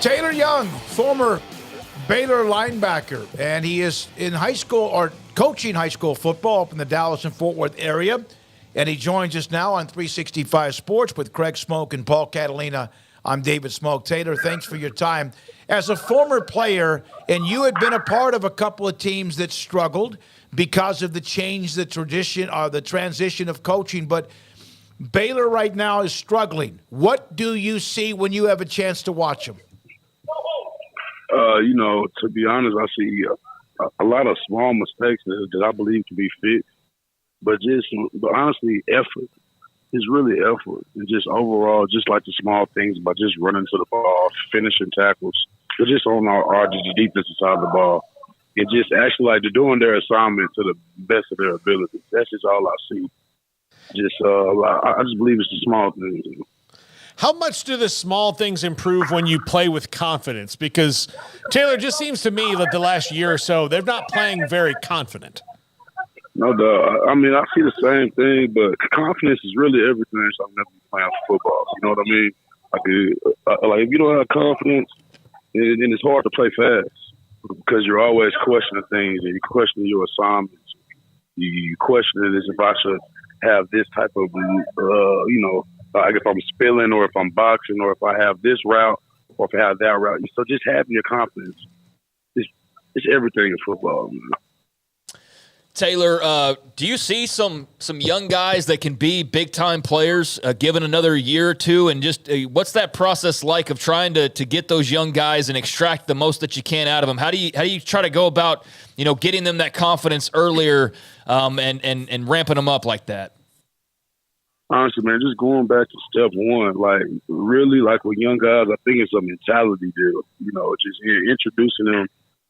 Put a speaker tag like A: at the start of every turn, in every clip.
A: Taylor Young, former Baylor linebacker, and he is in high school or coaching high school football up in the Dallas and Fort Worth area. And he joins us now on 365 Sports with Craig Smoak and Paul Catalina. I'm David Smoak. Taylor, thanks for your time. As a former player, and you had been a part of a couple of teams that struggled because of the change, the tradition, or the transition of coaching, but Baylor right now is struggling. What do you see when you have a chance to watch them?
B: To be honest, I see a lot of small mistakes that I believe to be fixed. But honestly, effort. It's really effort. And just overall, just like the small things about just running to the ball, finishing tackles. But just on our defensive side of the ball. It's just actually like they're doing their assignment to the best of their abilities. That's just all I see. I just believe it's the small things.
C: How much do the small things improve when you play with confidence? Because, Taylor, it just seems to me that the last year or so, they're not playing very confident.
B: No doubt. I mean, I see the same thing, but confidence is really everything. So I'm never playing football. You know what I mean? Like if you don't have confidence, then it's hard to play fast because you're always questioning things and you're questioning your assignments. You question it as if I should have this type of, like if I'm spilling or if I'm boxing or if I have this route or if I have that route. So just having your confidence is everything in football, man.
D: Taylor, do you see some young guys that can be big-time players given another year or two? And just what's that process like of trying to get those young guys and extract the most that you can out of them? How do you try to go about, getting them that confidence earlier and ramping them up like that?
B: Honestly, man, just going back to step one, like really like with young guys, I think it's a mentality deal, just introducing them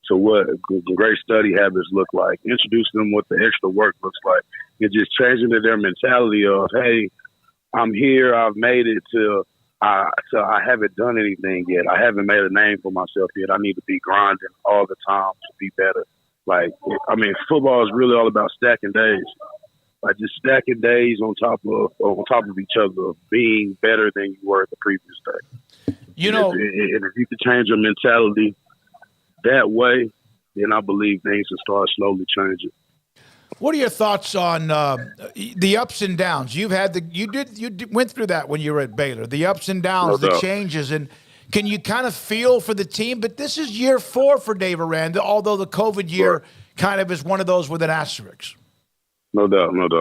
B: to what great study habits look like, introducing them what the extra work looks like, and just changing their mentality of, hey, I'm here, I've made it till I haven't done anything yet. I haven't made a name for myself yet. I need to be grinding all the time to be better. Football is really all about stacking days. Like just stacking days on top of each other, being better than you were the previous day. And if you could change your mentality that way, then I believe things will start slowly changing.
A: What are your thoughts on the ups and downs? You went through that when you were at Baylor. The ups and downs, the changes, and can you kind of feel for the team? But this is year 4 for Dave Aranda, although the COVID year kind of is one of those with an asterisk.
B: No doubt. It's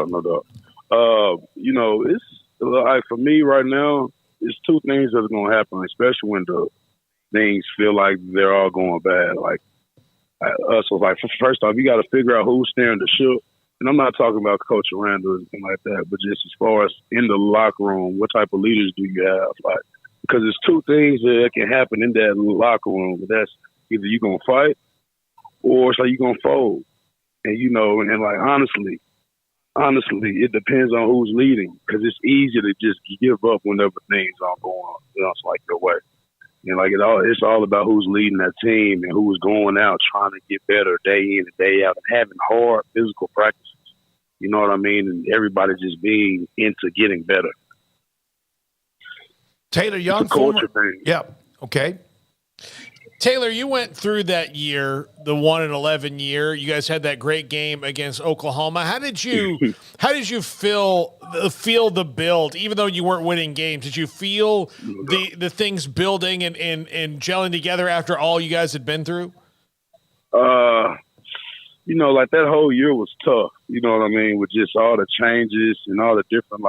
B: like for me right now, it's two things that are going to happen, especially when the things feel like they're all going bad. First off, you got to figure out who's steering the ship. And I'm not talking about Coach Aranda or anything like that, but just as far as in the locker room, what type of leaders do you have? Because there's two things that can happen in that locker room. That's either you're going to fight or it's like you're going to fold. And, honestly, it depends on who's leading because it's easy to just give up whenever things aren't going, your way. And it's all about who's leading that team and who's going out trying to get better day in and day out and having hard physical practices. You know what I mean? And everybody just being into getting better.
A: Taylor Young,
B: it's a culture thing.
A: Yeah. Okay.
C: Taylor, you went through that year, the 1-11 year. You guys had that great game against Oklahoma. How did you feel the build, even though you weren't winning games? Did you feel the things building and gelling together after all you guys had been through?
B: That whole year was tough. You know what I mean? With just all the changes and all the different,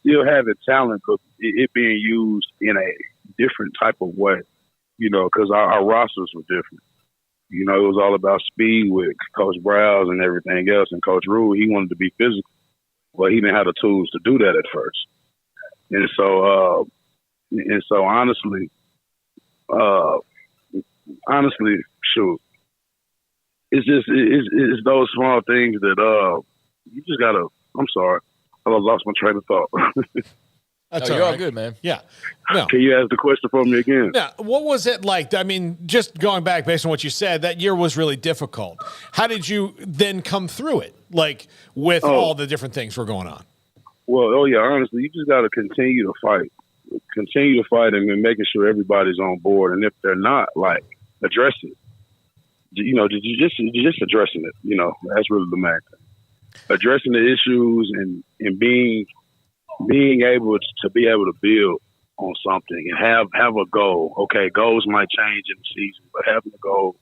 B: still having talent, but it being used in a different type of way. Because our rosters were different. It was all about speed with Coach Browse and everything else. And Coach Rhule, he wanted to be physical, but he didn't have the tools to do that at first. And so honestly, shoot, it's those small things that you just gotta. I'm sorry, I lost my train of thought.
D: You're all good, man.
C: Yeah. No.
B: Can you ask the question for me again?
C: Yeah. What was it like? I mean, just going back based on what you said, that year was really difficult. How did you then come through it, with all the different things were going on?
B: Well, honestly, you just got to continue to fight. continue to fight and making sure everybody's on board. And if they're not, like, address it. Just addressing it. That's really the main thing. Addressing the issues and being able to be able to build on something and have a goal. Okay, goals might change in the season, but having a goal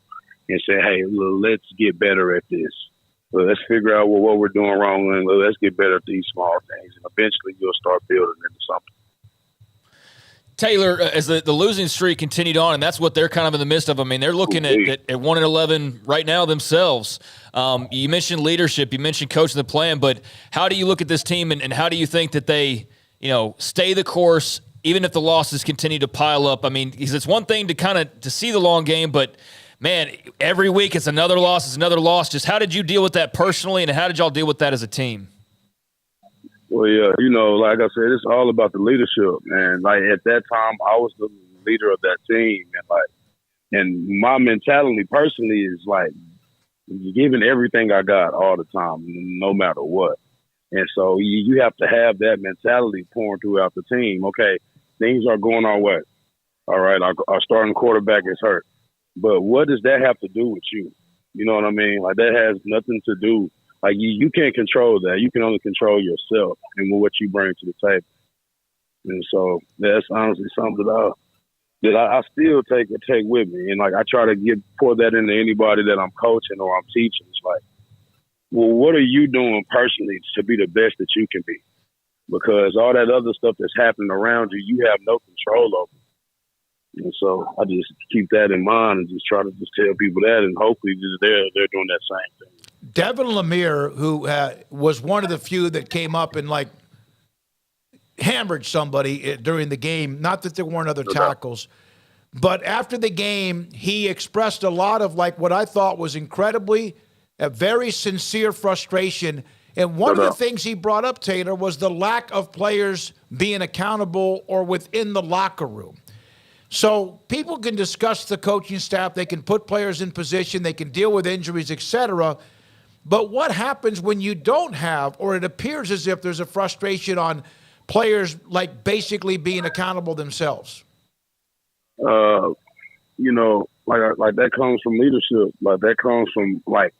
B: and say, hey, let's get better at this. Let's figure out what we're doing wrong and let's get better at these small things. And eventually you'll start building into something.
D: Taylor, as the losing streak continued on, and that's what they're kind of in the midst of. I mean, they're looking at 1-11 right now themselves. You mentioned leadership, you mentioned coaching the plan, but how do you look at this team and how do you think that they, stay the course even if the losses continue to pile up? I mean, because it's one thing to see the long game, but man, every week it's another loss, it's another loss. Just how did you deal with that personally, and how did y'all deal with that as a team?
B: Well, yeah, like I said, it's all about the leadership. And like at that time, I was the leader of that team, and my mentality personally is like giving everything I got all the time, no matter what. And so you have to have that mentality pouring throughout the team. Okay, things are going our way. All right, our starting quarterback is hurt, but what does that have to do with you? You know what I mean? Like that has nothing to do. Like, you can't control that. You can only control yourself and what you bring to the table. And so that's honestly something that I still take with me. And, like, I try to pour that into anybody that I'm coaching or I'm teaching. It's like, well, what are you doing personally to be the best that you can be? Because all that other stuff that's happening around you, you have no control over. And so I just keep that in mind and just try to just tell people that, and hopefully they're doing that same thing.
A: Devin Lemire, who was one of the few that came up and like hammered somebody during the game. Not that there weren't other tackles, but after the game, he expressed a lot of like what I thought was incredibly a very sincere frustration. And one of the things he brought up, Taylor, was the lack of players being accountable or within the locker room. So people can discuss the coaching staff, they can put players in position, they can deal with injuries, etc. But what happens when you don't have, or it appears as if there's a frustration on players like basically being accountable themselves?
B: Like that comes from leadership. Like that comes from like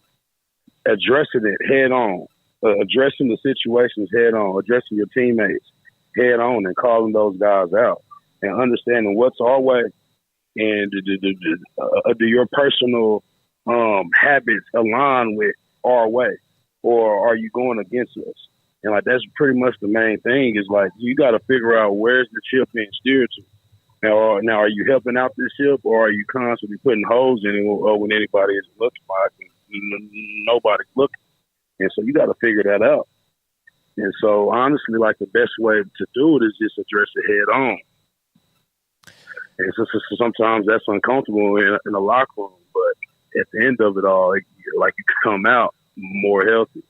B: addressing it head on, addressing the situations head on, addressing your teammates head on, and calling those guys out. And understanding what's our way, and do your personal habits align with our way, or are you going against us? And like that's pretty much the main thing. Is like you got to figure out where's the ship being steered to. Now, are you helping out this ship, or are you constantly putting holes in it when anybody isn't looking? Like nobody's looking, and so you got to figure that out. And so honestly, like the best way to do it is just address it head on. And so sometimes that's uncomfortable in the locker room, but at the end of it all, you can come out more healthy.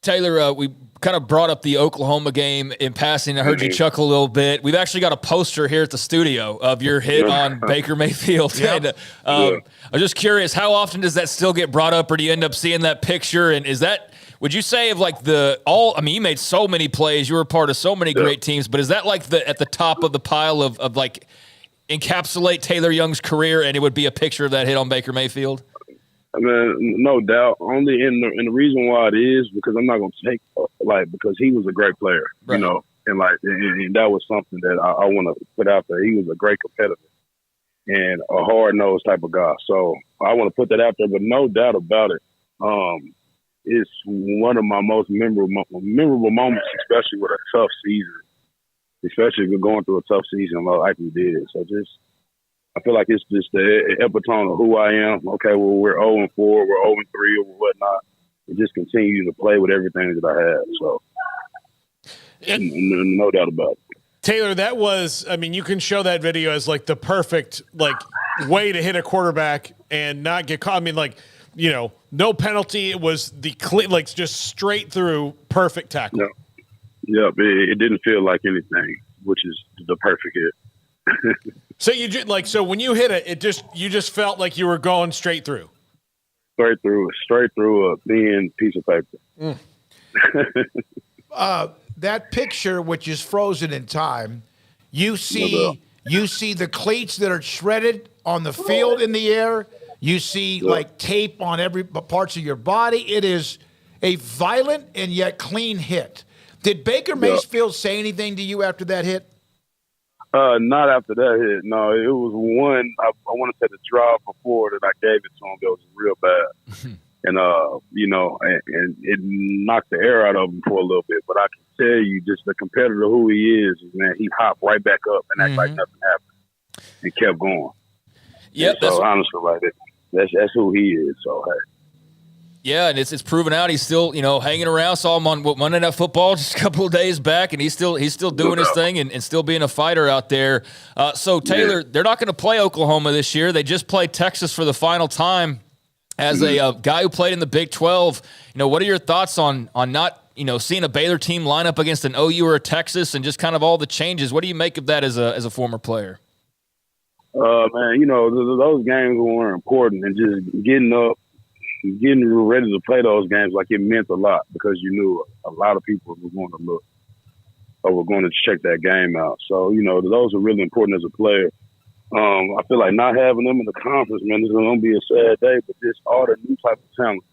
D: Taylor, we kind of brought up the Oklahoma game in passing. I heard you chuckle a little bit. We've actually got a poster here at the studio of your hit on Baker Mayfield.
A: Yep.
D: And, I'm just curious, how often does that still get brought up, or do you end up seeing that picture? And is that, would you say, of like you made so many plays, you were a part of so many great teams, but is that like at the top of the pile of like encapsulate Taylor Young's career, and it would be a picture of that hit on Baker Mayfield?
B: I mean, no doubt. Only in the reason why it is because I'm not going to take because he was a great player,
D: right.
B: and that was something that I want to put out there. He was a great competitor and a hard nosed type of guy. So I want to put that out there. But no doubt about it, it's one of my most memorable moments, especially with a tough season. Especially if you're going through a tough season like we did. So I feel like it's just the epitome of who I am. Okay, well, we're 0-4, we're 0-3 or whatnot. And just continue to play with everything that I have. So, no doubt about it.
C: Taylor, that was, you can show that video as like the perfect way to hit a quarterback and not get caught. No penalty. It was just straight through perfect tackle.
B: Yep. Yep, it didn't feel like anything, which is the perfect hit.
C: So when you hit it, you just felt like you were going straight through.
B: Straight through a thin piece of paper.
A: That picture, which is frozen in time, You see the cleats that are shredded on the field in the air. You see like tape on every parts of your body. It is a violent and yet clean hit. Did Baker Mayfield say anything to you after that hit?
B: Not after that hit. No, it was one. I want to say the drive before that I gave it to him that was real bad, and and it knocked the air out of him for a little bit. But I can tell you, just the competitor who he is, man, he hopped right back up and acted like nothing happened, and kept going.
D: Yep.
B: So honestly, like that's who he is. So hey.
D: Yeah, and it's proven out. He's still, hanging around. Saw him on Monday Night Football just a couple of days back, and he's still doing his thing and still being a fighter out there. So Taylor, they're not going to play Oklahoma this year. They just played Texas for the final time. As a guy who played in the Big 12, what are your thoughts on not seeing a Baylor team line up against an OU or a Texas and just kind of all the changes? What do you make of that as a former player?
B: Man, those games were important, and just getting ready to play those games, like it meant a lot because you knew a lot of people were going to look or were going to check that game out. So, those are really important as a player. I feel like not having them in the conference, man, this is going to be a sad day, but just all the new type of talent,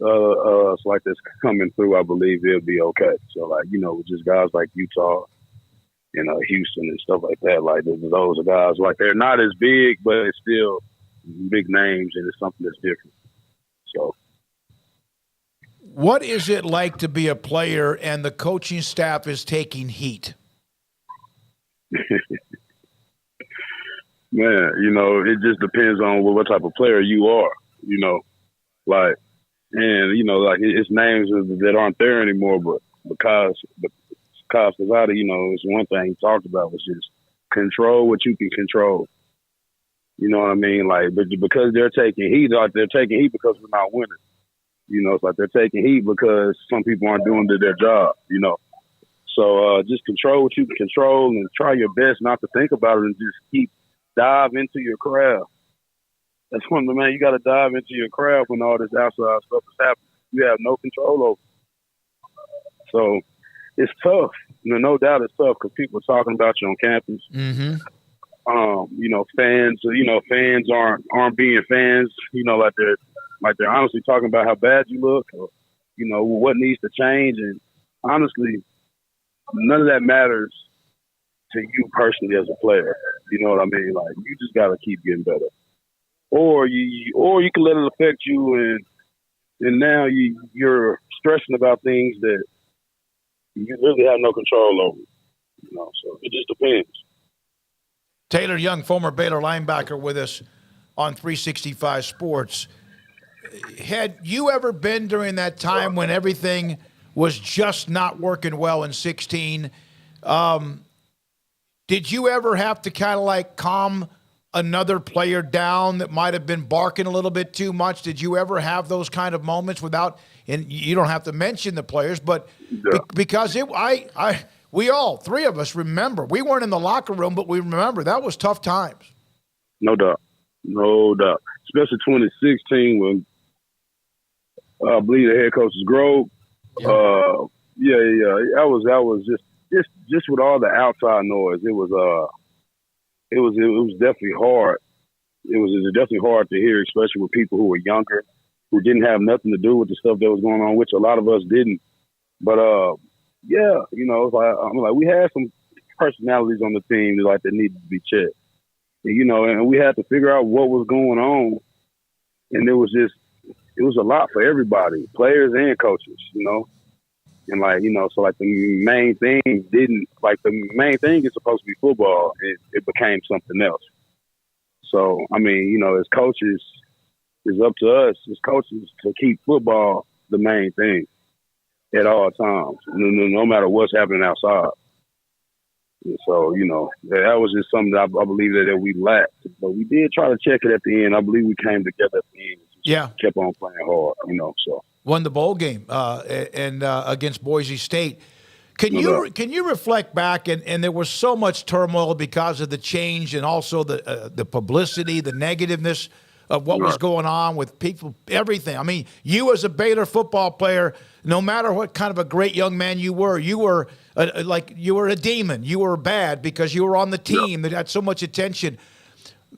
B: it's like that's coming through, I believe it'll be okay. So, like, with just guys like Utah and Houston and stuff like that, like those are guys like they're not as big, but it's still big names and it's something that's different. So,
A: what is it like to be a player and the coaching staff is taking heat?
B: Man, it just depends on what type of player you are, like, and, like it's names that aren't there anymore, but because Casazada, it's one thing he talked about was just control what you can control. You know what I mean? Like, but because they're taking heat, they're taking heat because we're not winning. It's like they're taking heat because some people aren't doing their job, So just control what you can control and try your best not to think about it and just dive into your craft. That's one of the, man, you got to dive into your craft when all this outside stuff is happening. You have no control over it. So it's tough. No doubt it's tough because people are talking about you on campus.
A: Mm-hmm.
B: Fans aren't being fans, like they're honestly talking about how bad you look or, what needs to change. And honestly, none of that matters to you personally as a player. You know what I mean? Like, you just got to keep getting better. Or you can let it affect you and now you're stressing about things that you really have no control over. So it just depends.
A: Taylor Young, former Baylor linebacker, with us on 365 Sports. Had you ever been during that time when everything was just not working well in 16? Did you ever have to kind of like calm another player down that might have been barking a little bit too much? Did you ever have those kind of moments without, and you don't have to mention the players, but because we all, three of us, remember. We weren't in the locker room, but we remember that was tough times. No doubt.
B: Especially 2016 when I believe the head coach is Grove.
A: Yeah.
B: That was just with all the outside noise. It was definitely hard. It was definitely hard to hear, especially with people who were younger, who didn't have nothing to do with the stuff that was going on, which a lot of us didn't. But it's like we had some personalities on the team that needed to be checked. And we had to figure out what was going on. And it was a lot for everybody, players and coaches, And so the main thing the main thing is supposed to be football. It became something else. So, as coaches, it's up to us as coaches to keep football the main thing at all times, no matter what's happening outside. And so, that was just something that I believe that we lacked. But we did try to check it at the end. I believe we came together at the end.
A: Yeah.
B: Kept on playing hard, so.
A: Won the bowl game and against Boise State. Can you reflect back, and there was so much turmoil because of the change and also the publicity, the negativeness of what was going on with people, everything. I mean, you as a Baylor football player, no matter what kind of a great young man you were a demon. You were bad because you were on the team that had so much attention.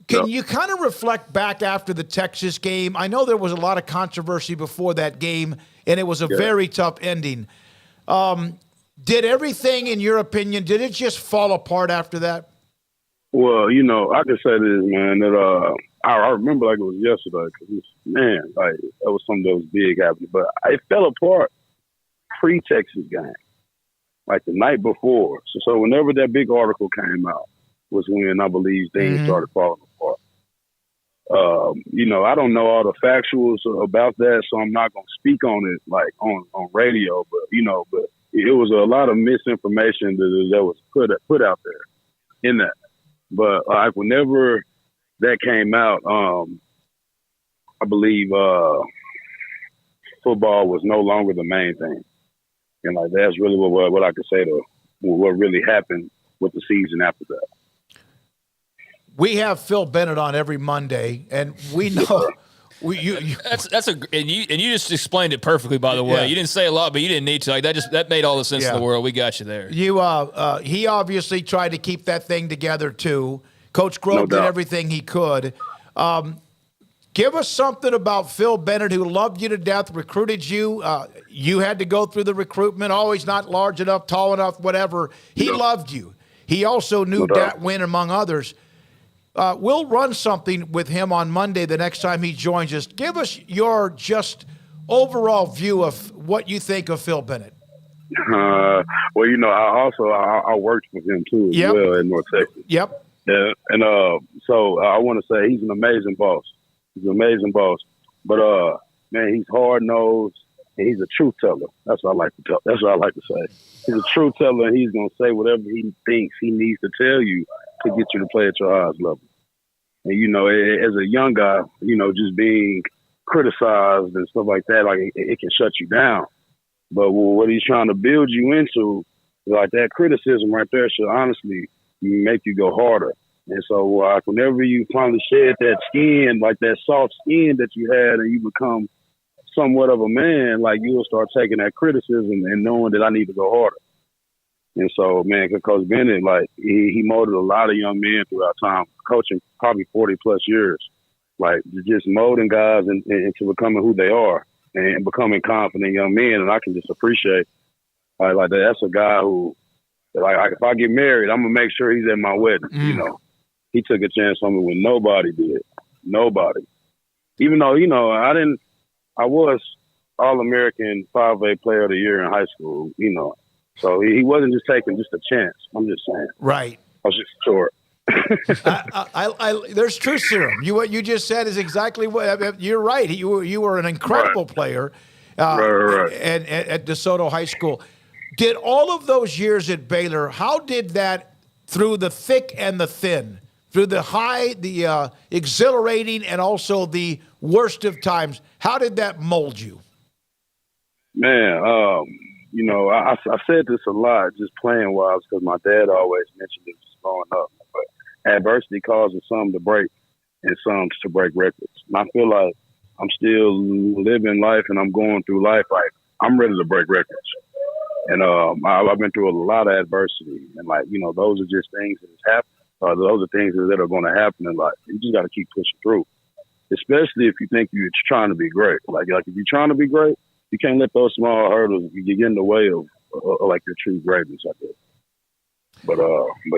A: Can you kind of reflect back after the Texas game? I know there was a lot of controversy before that game, and it was a very tough ending. Did everything, in your opinion, did it just fall apart after that?
B: Well, I can say this, man, that I remember like it was yesterday because, like that was something that was big happening. But it fell apart pre-Texas game, like the night before. So whenever that big article came out was when I believe things started falling apart. I don't know all the factuals about that, so I'm not going to speak on it like on radio. But it was a lot of misinformation that was put out there in that. But like whenever that came out, I believe football was no longer the main thing, and like that's really what I could say to what really happened with the season after that.
A: We have Phil Bennett on every Monday, and we know and
D: you just explained it perfectly. By the way, you didn't say a lot, but you didn't need to. Like that made all the sense in the world. We got you there.
A: He obviously tried to keep that thing together too. Coach Grove did everything he could. Give us something about Phil Bennett, who loved you to death, recruited you. You had to go through the recruitment, always not large enough, tall enough, whatever. He loved you. He also knew Dat Win, among others. We'll run something with him on Monday the next time he joins us. Give us your just overall view of what you think of Phil Bennett.
B: Well, I worked with him too as well in North Texas.
A: Yep.
B: Yeah, and so I want to say he's an amazing boss. He's an amazing boss. But man, he's hard nosed and he's a truth teller. That's what I like to tell. That's what I like to say. He's a truth teller, and he's gonna say whatever he thinks he needs to tell you to get you to play at your highest level. And as a young guy, just being criticized and stuff like that, like it can shut you down. But what he's trying to build you into, like that criticism right there, should honestly make you go harder. And so whenever you finally shed that skin, like that soft skin that you had, and you become somewhat of a man, like you'll start taking that criticism and knowing that I need to go harder. And so, man, Coach Bennett, like he molded a lot of young men throughout time, coaching probably 40 plus years, like just molding guys into becoming who they are and becoming confident young men. And I can just appreciate like that. That's a guy who, like if I get married, I'm gonna make sure he's at my wedding. He took a chance on me when nobody did. Nobody. Even though, I was All-American 5A Player of the Year in high school, So he wasn't just taking just a chance. I'm just saying.
A: Right.
B: I was just short.
A: There's truth serum. What you just said is exactly what you're right. You were an incredible player
B: right.
A: And at DeSoto High School. Did all of those years at Baylor, how did that, through the thick and the thin, through the high, the exhilarating, and also the worst of times, how did that mold you?
B: Man, I said this a lot just playing wise because my dad always mentioned it just growing up. But adversity causes some to break and some to break records. And I feel like I'm still living life and I'm going through life like I'm ready to break records. And I've been through a lot of adversity. And, those are just things that has happened. Those are things that are going to happen in life. You just got to keep pushing through, especially if you think you're trying to be great. Like if you're trying to be great, you can't let those small hurdles get in the way of like your true greatness, I guess. But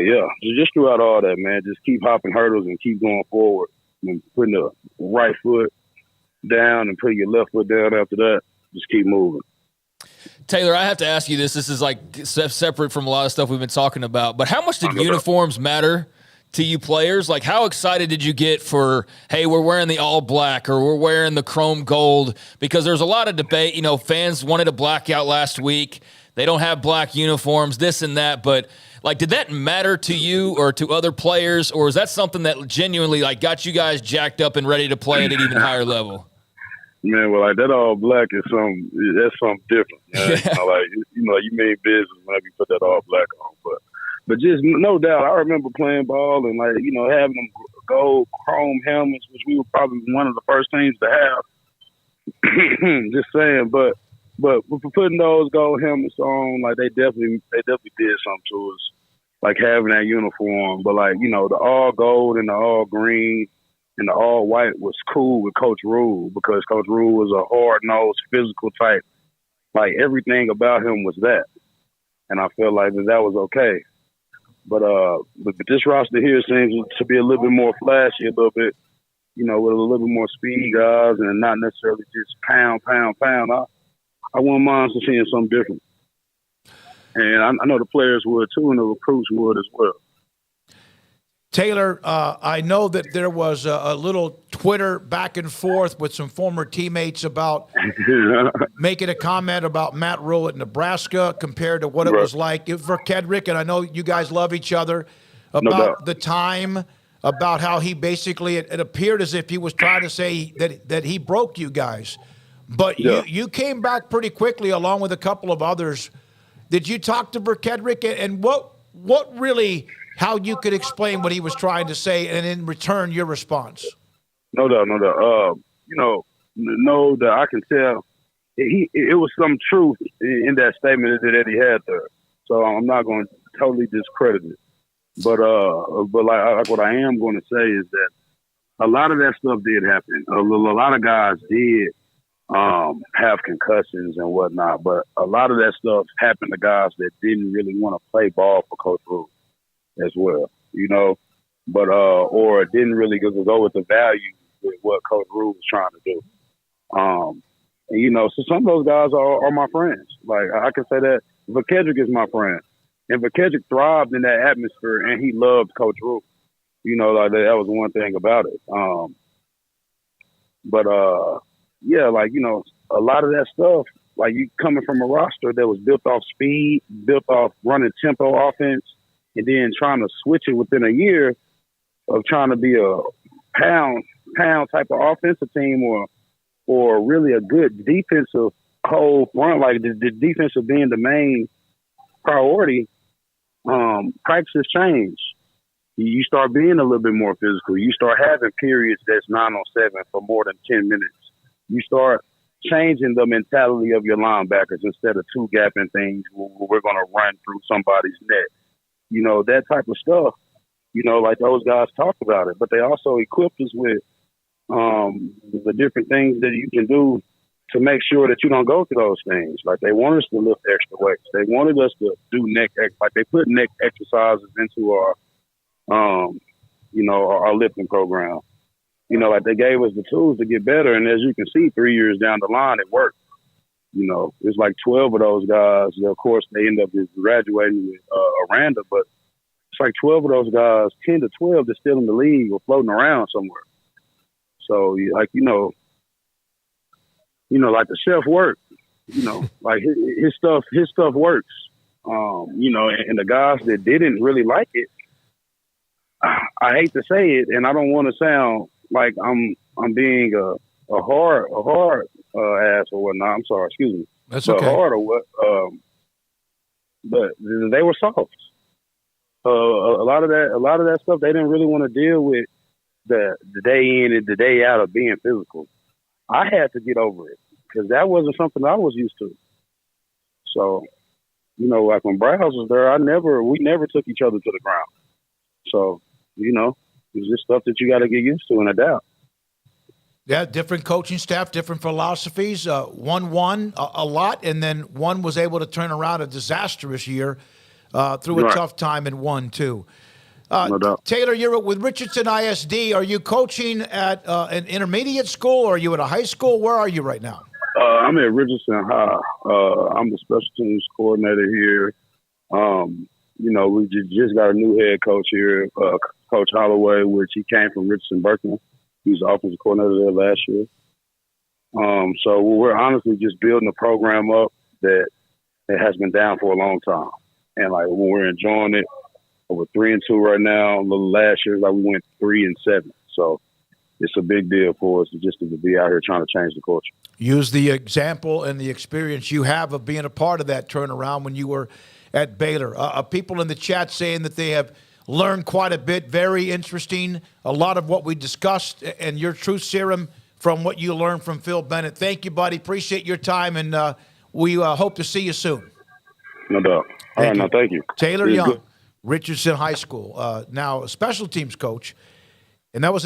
B: yeah, just throughout all that, man, just keep hopping hurdles and keep going forward and putting the right foot down and putting your left foot down after that. Just keep moving.
D: Taylor, I have to ask you this. This is like separate from a lot of stuff we've been talking about, but how much did uniforms matter to you players? Like, how excited did you get for, hey, we're wearing the all black or we're wearing the chrome gold? Because there's a lot of debate. Fans wanted a blackout last week. They don't have black uniforms, this and that. But, did that matter to you or to other players? Or is that something that genuinely, got you guys jacked up and ready to play at an even higher level?
B: Man, well, that all black is something different. You mean business whenever you put that all black on. But just no doubt, I remember playing ball and having them gold chrome helmets, which we were probably one of the first teams to have. Just saying, but for putting those gold helmets on, like they definitely did something to us, like having that uniform. But like, you know, the all gold and the all green and the all white was cool with Coach Rhule, because Coach Rhule was a hard nosed, physical type. Like everything about him was that, and I feel like that was okay. But this roster here seems to be a little bit more flashy, a little bit, you know, with a little bit more speed guys and not necessarily just pound. I wouldn't mind seeing something different. And I know the players would too, and the recruits would as well.
A: Taylor, I know that there was a little Twitter back and forth with some former teammates about making a comment about Matt Rhule at Nebraska compared to what it was like for Kedrick, and I know you guys love each other, about the time, about how he basically, it appeared as if he was trying to say that he broke you guys. But you came back pretty quickly along with a couple of others. Did you talk to Kedrick, and what really, how you could explain what he was trying to say, and in return your response?
B: No doubt. That I can tell it was some truth in that statement that he had there. So I'm not going to totally discredit it. But like what I am going to say is that a lot of that stuff did happen. A lot of guys did have concussions and whatnot, but a lot of that stuff happened to guys that didn't really want to play ball for Coach Rhule as well, you know, but or didn't really go with the value with what Coach Rhule was trying to do. And, you know, so some of those guys are my friends. Like I can say that Kedrick is my friend, and Kedrick thrived in that atmosphere, and he loved Coach Rhule. You know, like that was one thing about it. Yeah, like, you know, a lot of that stuff, like you coming from a roster that was built off speed, built off running tempo offense, and then trying to switch it within a year of trying to be a pound type of offensive team, or really a good defensive whole front, like the defensive being the main priority. Practices change. You start being a little bit more physical. You start having periods that's 9-on-7 for more than 10 minutes. You start changing the mentality of your linebackers instead of two-gapping things where we're going to run through somebody's net. You know, that type of stuff, you know, like those guys talked about it. But they also equipped us with the different things that you can do to make sure that you don't go through those things. Like they wanted us to lift extra weights. They wanted us to do like they put neck exercises into our, you know, our lifting program. You know, like they gave us the tools to get better. And as you can see, 3 years down the line, it worked. You know, there's like 12 of those guys. Of course, they end up graduating with Aranda, but it's like 12 of those guys, 10 to 12, that's still in the league or floating around somewhere. So, like, you know, like the chef worked. You know, like his stuff works. You know, and the guys that didn't really like it, I hate to say it, and I don't want to sound like I'm being a hard ass or whatnot. I'm sorry, excuse me.
A: That's okay.
B: Hard or what? But they were soft. A lot of that stuff they didn't really want to deal with the day in and the day out of being physical. I had to get over it because that wasn't something I was used to. So, you know, like when Browse was there, we never took each other to the ground. So, you know, it's just stuff that you got to get used to and adapt.
A: Yeah, different coaching staff, different philosophies. One won a lot, and then one was able to turn around a disastrous year through a tough time and won too.
B: No doubt.
A: Taylor, you're with Richardson ISD. Are you coaching at an intermediate school, or are you at a high school? Where are you right now?
B: I'm at Richardson High. I'm the special teams coordinator here. You know, we just got a new head coach here, Coach Holloway, which he came from Richardson Berkman. He was the offensive coordinator there last year. So we're honestly just building a program up that has been down for a long time. And, like, when we're enjoying it, we're 3-2 right now. Last year, like, we went 3-7. So it's a big deal for us to be out here trying to change the culture.
A: Use the example and the experience you have of being a part of that turnaround when you were at Baylor. People in the chat saying that they have learned quite a bit. Very interesting. A lot of what we discussed and your truth serum from what you learned from Phil Bennett. Thank you, buddy. Appreciate your time, and we hope to see you soon.
B: No doubt. All right, no, thank you.
A: Taylor
B: It was
A: Young,
B: good.
A: Richardson High School, now a special teams coach. And that was another